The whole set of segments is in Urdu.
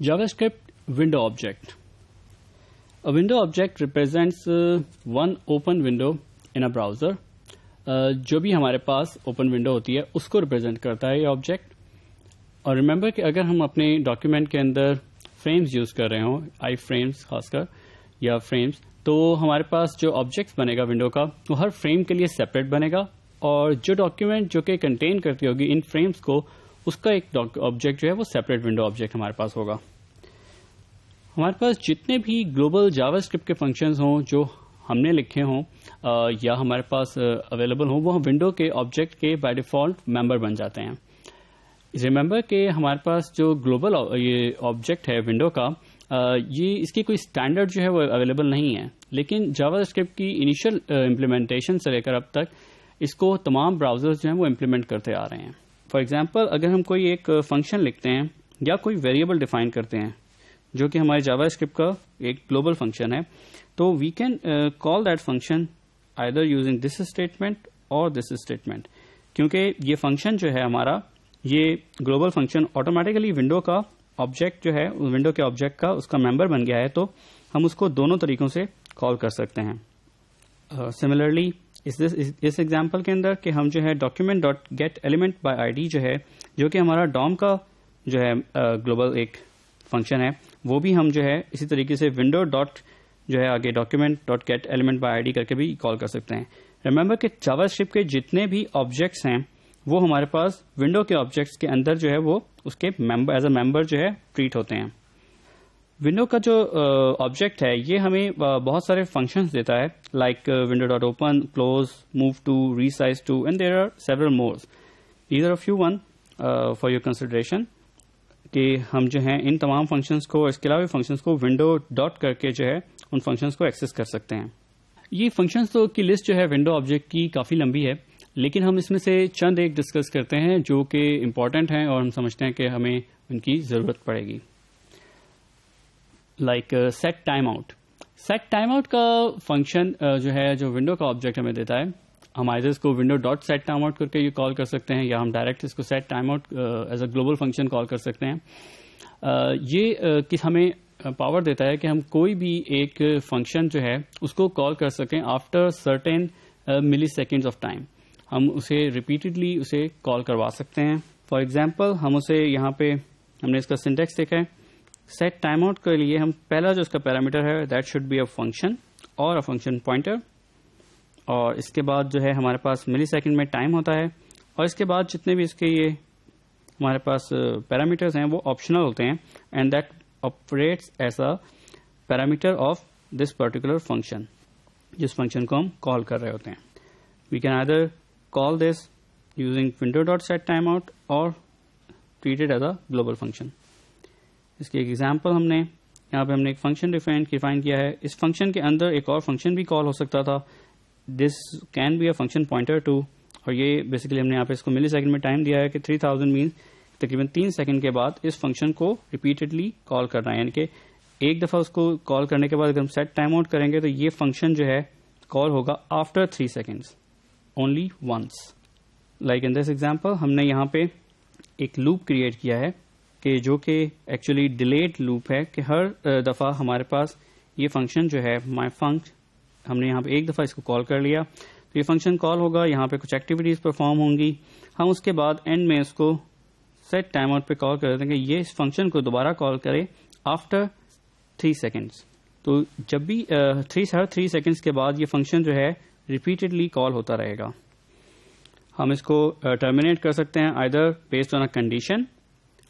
JavaScript window object. A window object represents one open window in a browser. جو بھی ہمارے پاس اوپن ونڈو ہوتی ہے اس کو ریپرزینٹ کرتا ہے یہ آبجیکٹ. اور ریمبر کہ اگر ہم اپنے ڈاکیومنٹ کے اندر فریمز یوز کر رہے ہوں, آئی فریمز خاص کر یا فریمز, تو ہمارے پاس جو آبجیکٹ بنے گا ونڈو کا وہ ہر فریم کے لیے سیپریٹ بنے گا, اور جو ڈاکیومنٹ جو کہ کنٹین کرتی ہوگی ان فریمز کو اس کا ایک آبجیکٹ جو ہے وہ سیپریٹ ونڈو آبجیکٹ ہمارے پاس ہوگا. ہمارے پاس جتنے بھی گلوبل جاوا اسکرپٹ کے فنکشنز ہوں جو ہم نے لکھے ہوں یا ہمارے پاس اویلیبل ہوں, وہ ونڈو کے آبجیکٹ کے بائی ڈیفالٹ ممبر بن جاتے ہیں. ریمبر کہ ہمارے پاس جو گلوبل یہ آبجیکٹ ہے ونڈو کا, یہ اس کی کوئی اسٹینڈرڈ جو ہے وہ اویلیبل نہیں ہے, لیکن جاوا اسکرپٹ کی انیشیل امپلیمنٹیشن سے لے کر اب تک اس کو تمام براؤزرز جو ہیں وہ امپلیمنٹ کرتے آ رہے ہیں. فار ایگزامپل اگر ہم کوئی ایک فنکشن لکھتے ہیں یا کوئی ویریبل ڈیفائن کرتے ہیں جو کہ ہمارے جاوا اسکرپٹ کا ایک گلوبل فنکشن ہے, تو we can call that function either using this statement اور دس اسٹیٹمنٹ, کیونکہ یہ فنکشن جو ہے ہمارا یہ گلوبل فنکشن آٹومیٹیکلی ونڈو کا آبجیکٹ جو ہے ونڈو کے آبجیکٹ کا اس کا ممبر بن گیا ہے, تو ہم اس کو دونوں طریقوں سے کال کر سکتے ہیں. سملرلی اس ایگزامپل کے اندر کہ ہم جو ہے document dot get element by I D جو ہے, جو کہ ہمارا ڈوم کا جو ہے گلوبل ایک فنکشن ہے, وہ بھی ہم جو ہے اسی طریقے سے ونڈو ڈاٹ جو ہے آگے document dot get element by I D کر کے بھی کال کر سکتے ہیں. ریمبر کہ جاوا اسکرپٹ کے جتنے بھی آبجیکٹس ہیں وہ ہمارے پاس ونڈو کے آبجیکٹس کے اندر جو ہے وہ اس کے ایز اے ممبر جو ہے ٹریٹ ہوتے ہیں. ونڈو کا جو آبجیکٹ ہے یہ ہمیں بہت سارے فنکشنز دیتا ہے, like window dot open, close, move to, resize to, and there are several mores. These are few one for your consideration کہ ہم جو ہیں ان تمام فنکشنز کو, اس کے علاوہ فنکشنز کو ونڈو ڈاٹ کر کے جو ہے ان فنکشنز کو ایکسس کر سکتے ہیں. یہ فنکشنز کی لسٹ جو ہے ونڈو آبجیکٹ کی کافی لمبی ہے, لیکن ہم اس میں سے چند ایک ڈسکس کرتے ہیں جو کہ امپورٹنٹ ہیں اور ہم سمجھتے ہیں کہ ہمیں ان کی ضرورت پڑے گی. Like set time out. Set time out کا فنکشن جو ہے جو ونڈو کا آبجیکٹ ہمیں دیتا ہے, ہم آئدر اس کو window dot set time out کر کے یہ کال کر سکتے ہیں, یا ہم ڈائریکٹ اس کو set time out as a global function call کر سکتے ہیں. یہ ہمیں پاور دیتا ہے کہ ہم کوئی بھی ایک فنکشن جو ہے اس کو کال کر سکیں آفٹر سرٹین ملی سیکنڈز آف ٹائم. ہم اسے ریپیٹڈلی اسے کال کروا سکتے ہیں. فار ایگزامپل ہم اسے یہاں پہ ہم نے اس کا سنٹیکس دیکھا ہے. سیٹ ٹائم آؤٹ کے لیے ہم پہلا جو اس کا پیرامیٹر ہے that should be a function اور اے فنکشن پوائنٹر, اور اس کے بعد جو ہے ہمارے پاس ملی سیکنڈ میں ٹائم ہوتا ہے, اور اس کے بعد جتنے بھی اس کے یہ ہمارے پاس پیرامیٹرز ہیں وہ آپشنل ہوتے ہیں, and that operates as a parameter of this particular function, جس فنکشن کو ہم کال کر رہے ہوتے ہیں. We can either call this using window dot set timeout or treat it as a global function. اس کی ایک ایگزامپل ہم نے یہاں پہ ہم نے ایک فنکشن ڈیفائن کیا ہے. اس فنکشن کے اندر ایک اور فنکشن بھی کال ہو سکتا تھا, this can be a function pointer to, اور یہ بیسیکلی ہم نے یہاں پہ اس کو ملی سیکنڈ میں ٹائم دیا ہے کہ 3000 مینس تقریباً 3 سیکنڈ کے بعد اس فنکشن کو ریپیٹڈلی کال کرنا ہے, یعنی کہ ایک دفعہ اس کو کال کرنے کے بعد اگر ہم سیٹ ٹائم آؤٹ کریں گے تو یہ فنکشن جو ہے کال ہوگا after 3 seconds only once. Like in this example ہم نے یہاں پہ ایک لوپ کریٹ کیا ہے کہ جو کہ ایکچولی ڈیلیڈ لوپ ہے, کہ ہر دفعہ ہمارے پاس یہ فنکشن جو ہے my func, ہم نے یہاں پہ ایک دفعہ اس کو کال کر لیا تو یہ فنکشن کال ہوگا, یہاں پہ کچھ ایکٹیویٹیز پرفارم ہوں گی, ہم اس کے بعد اینڈ میں اس کو سیٹ ٹائم آؤٹ پہ کال کر دیتے ہیں کہ یہ اس فنکشن کو دوبارہ کال کرے آفٹر 3 سیکنڈس. تو جب بھی ہر 3 سیکنڈس کے بعد یہ فنکشن جو ہے ریپیٹڈلی کال ہوتا رہے گا. ہم اس کو ٹرمینیٹ کر سکتے ہیں either based on a condition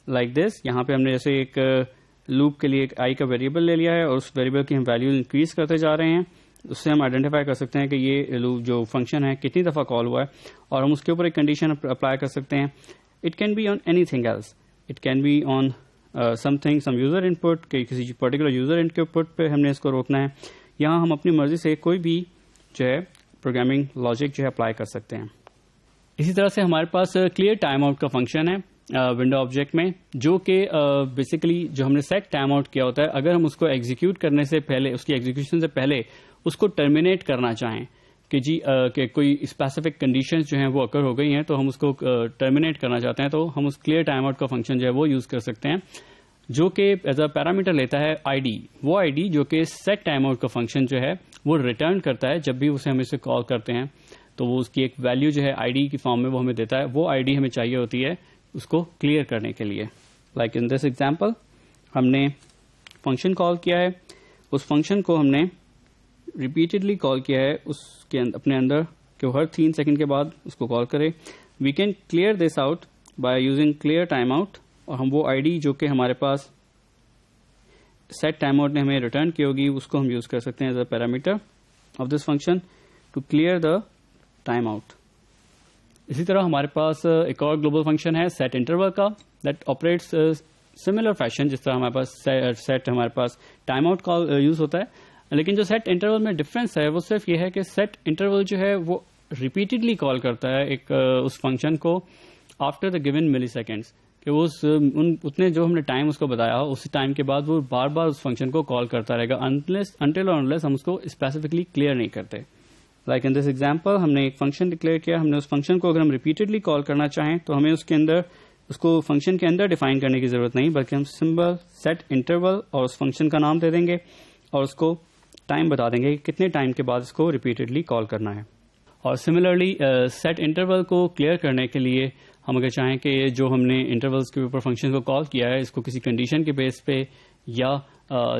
like this. یہاں پہ ہم نے جیسے ایک لوپ کے لیے ایک آئی کا ویریبل لے لیا ہے اور اس ویریبل کی ہم ویلیو انکریز کرتے جا رہے ہیں, اس سے ہم آئیڈینٹیفائی کر سکتے ہیں کہ یہ لوپ جو فنکشن ہے کتنی دفعہ کال ہوا ہے, اور ہم اس کے اوپر ایک کنڈیشن اپلائی کر سکتے ہیں. It can be on anything else, it can be on some user input, کہ کسی پرٹیکولر یوزر ان پٹ پہ ہم نے اس کو روکنا ہے. یہاں ہم اپنی مرضی سے کوئی بھی جو ہے پروگرامنگ لاجک جو ہے اپلائی کر سکتے ہیں. اسی طرح سے ہمارے پاس کلیئر ٹائم آؤٹ کا فنکشن ہے ونڈو آبجیکٹ میں, جو کہ بیسیکلی جو ہم نے سیٹ ٹائم آؤٹ کیا ہوتا ہے, اگر ہم اس کو ایگزیکیوٹ کرنے سے پہلے, اس کی ایگزیکیوشن سے پہلے اس کو ٹرمینیٹ کرنا چاہیں کہ جی کہ کوئی اسپیسیفک کنڈیشنز جو ہیں وہ اکر ہو گئی ہیں تو ہم اس کو ٹرمینیٹ کرنا چاہتے ہیں, تو ہم اس کلیئر ٹائم آؤٹ کا فنکشن جو ہے وہ یوز کر سکتے ہیں. جو کہ ایز اے پیرامیٹر لیتا ہے آئی ڈی. وہ آئی ڈی جو کہ سیٹ ٹائم آؤٹ کا فنکشن جو ہے وہ ریٹرن کرتا ہے جب بھی اسے ہم اسے کال کرتے ہیں. تو وہ اس کی ایک ویلیو جو ہے آئی ڈی کی فارم میں وہ ہمیں دیتا ہے. وہ آئی ڈی ہمیں چاہیے ہوتی ہے اس کو کلیئر کرنے کے لیے. لائک ان دس ایگزامپل ہم نے فنکشن کال کیا ہے, اس فنکشن کو ہم نے ریپیٹڈلی کال کیا ہے اس کے اپنے اندر کہ وہ ہر 3 سیکنڈ کے بعد اس کو کال کرے. We can clear this out by using clear time out, اور ہم وہ آئی ڈی جو کہ ہمارے پاس سیٹ ٹائم آؤٹ نے ہمیں ریٹرن کی ہوگی اس کو ہم یوز کر سکتے ہیں as a parameter of this function to clear the time out. اسی طرح ہمارے پاس ایک اور گلوبل فنکشن ہے سیٹ انٹرول کا, دیٹ آپریٹس سملر فیشن. جس طرح ہمارے پاس سیٹ ہمارے پاس ٹائم آؤٹ کال یوز ہوتا ہے, لیکن جو سیٹ انٹرول میں ڈفرینس ہے وہ صرف یہ ہے کہ سیٹ انٹرول جو ہے وہ ریپیٹڈلی کال کرتا ہے اس فنکشن کو آفٹر دا گیون ملی سیکنڈس, کہ وہ اتنے جو ہم نے ٹائم اس کو بتایا اسی ٹائم کے بعد وہ بار بار اس فنکشن کو کال کرتا رہے گا انٹل اور انلیس ہم اس کو اسپیسیفکلی کلیئر نہیں کرتے. لائک ان دس ایگزامپل ہم نے ایک فنکشن ڈکلیئر کیا, ہم نے اس فنکشن کو اگر ہم ریپیٹڈلی کال کرنا چاہیں تو ہمیں اس کو فنکشن کے اندر ڈیفائن کرنے کی ضرورت نہیں, بلکہ ہم سمبل سیٹ انٹرول اور اس فنکشن کا نام دے دیں گے اور اس کو ٹائم بتا دیں گے کہ کتنے ٹائم کے بعد اس کو ریپیٹڈلی کال کرنا ہے. اور سملرلی سیٹ انٹرول کو کلیئر کرنے کے لیے ہم اگر چاہیں کہ جو ہم نے انٹرولس کے اوپر فنکشن کو کال کیا ہے اس کو کسی کنڈیشن کے بیس پہ یا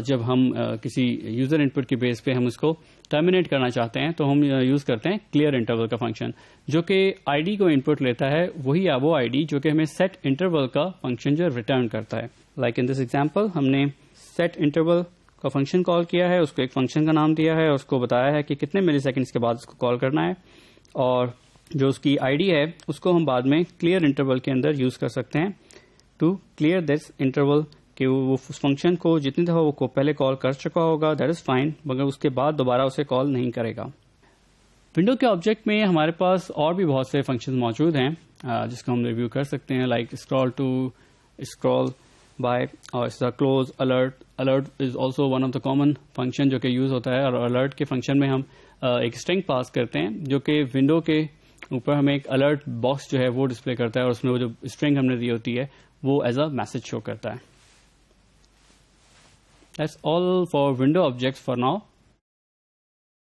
جب ہم کسی یوزر انپٹ کے بیس پہ ہم اس کو ٹرمینیٹ کرنا چاہتے ہیں تو ہم یوز کرتے ہیں کلیئر انٹرول کا فنکشن, جو کہ آئی ڈی کو انپٹ لیتا ہے وہی وہ آئی ڈی جو کہ ہمیں سیٹ انٹرول کا فنکشن جو ریٹرن کرتا ہے. لائک ان دس ایگزامپل ہم نے سیٹ انٹرول کا فنکشن کال کیا ہے, اس کو ایک فنکشن کا نام دیا ہے اور اس کو بتایا ہے کہ کتنے ملی سیکنڈس کے بعد اس کو کال کرنا ہے, اور جو اس کی آئی ڈی ہے اس کو ہم بعد میں کلیئر انٹرول کے اندر یوز کر سکتے ہیں ٹو کلیئر دس انٹرول, کہ وہ اس فنکشن کو جتنی دفعہ وہ پہلے کال کر چکا ہوگا دیٹ از فائن, مگر اس کے بعد دوبارہ اسے کال نہیں کرے گا. ونڈو کے آبجیکٹ میں ہمارے پاس اور بھی بہت سے فنکشن موجود ہیں جس کو ہم ریویو کر سکتے ہیں, like scroll to, scroll by, اور اس طرح close, alert. Alert is also one of the common function جو کہ یوز ہوتا ہے, اور الرٹ کے فنکشن میں ہم ایک اسٹرنگ پاس کرتے ہیں جو کہ ونڈو کے اوپر ہمیں ایک الرٹ باکس جو ہے وہ ڈسپلے کرتا ہے, اور اس میں وہ جو اسٹرنگ ہم نے دی ہوتی ہے وہ ایز اے میسج شو کرتا ہے. That's all for window objects for now.